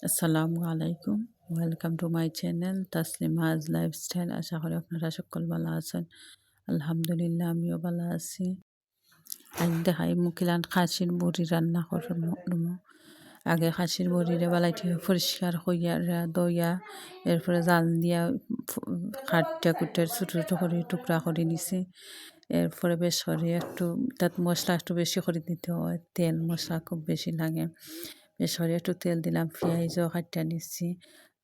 আসসালামু আলাইকুম। Welcome to my channel Taslima's lifestyle. আশা করি আপনারা সকল ভালো আছেন। আলহামদুলিল্লাহ আমিও ভালো আছি। আজ দেখাই মুখিলান খাসির বড়ি রান্না করবো। আগে খাসির বড়িরে বালাইটি পরিষ্কার কইয়া দইয়া এরপরে জাল দিয়া কাটিয়া কুটের ছোটো ছোটো করে টুকরা করে নিছি। এরপরে বেশ করে একটু তাত মশলা একটু বেশি করে দিতে হয়, তেল মশলা খুব বেশি লাগে। বেশ করে একটু তেল দিলাম, পেঁয়াজও কাটিয়া নিচ্ছি।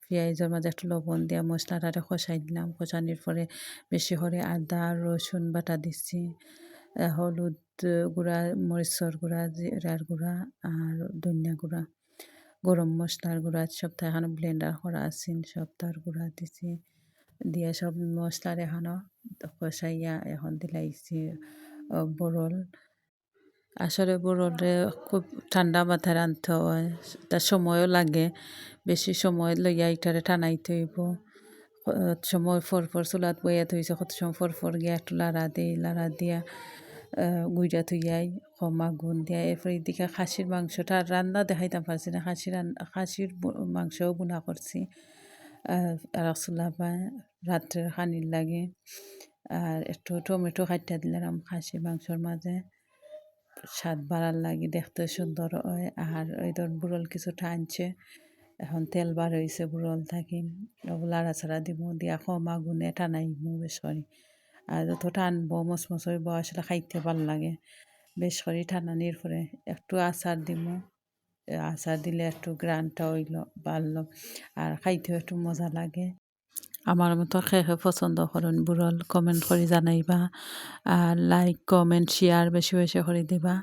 পেঁয়াজের মাঝে একটু লবণ দিয়া মশলাটারে কষাই দিলাম। কষানোর পরে বেশি করে আদা রসুন বাটা দিচ্ছি, হলুদ গুঁড়া, মরিচর গুঁড়া, জিরার গুঁড়া আর ধনিয়া গুঁড়া, গরম মশলার গুঁড়া সব এখানে ব্লেন্ডার করা আছে, সব তার গুঁড়া দিছি। দিয়ে সব মশলার এখানো কষাইয়া এখন দিলাইছি বরল। আসলে বরলে খুব ঠান্ডা মাথায় রাঁধতে হয়, তার সময়ও লাগে। বেশি সময় লইয়া এটারে টানাইতে হইব। সময় ফর চুলাত বইয়া থইছে, কত সময় ফর গিয়া একটু লাড়া দিই, লাড়া দিয়া গুইরা থইয়াই কম আগুন দিয়া। এরপর এদিকে খাসির মাংসটা রান্না দেখাইতাম পারছি না। খাসির মাংসও বুনা করছি আর চুলা বা রাত্রের খানির লাগে। আর একটু টমেটো কাটিয়া দিলাম খাসির মাংসর মাঝে, স্বাদ বাড়ার লাগে, দেখতে সুন্দর হয়। আর ওই ধর বুড়ল কিছুটা আনছে, এখন তেল বার হয়েছে বুড়ল থাকি, লাড়াছাড়া দিব, দিয়া কম আগুনে টানাইমু বেশ করি। আর যত টানবো মচমচ হইব, আসলে খাইতে ভাল লাগে। বেশ করে টানানির পরে একটু আচার দিব, আচার দিলে একটু গ্রানটা হইল বাড়ল, আর খাইতেও একটু মজা লাগে। আমার মতো খেয়ে পছন্দ করেন বুড়ল, কমেন্ট করে জানাইবা। আর লাইক কমেন্ট শেয়ার বেশি বেশি করে দিবা,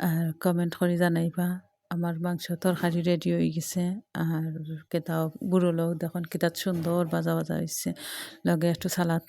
আর কমেন্ট করে জানাইবা। আমার মাংস তরকারি রেডি হয়ে গেছে। আর কেতাও বুড়োলেও দেখুন কেতাত সুন্দর বাজা বাজা হয়েছে, লগে একটু সালাদ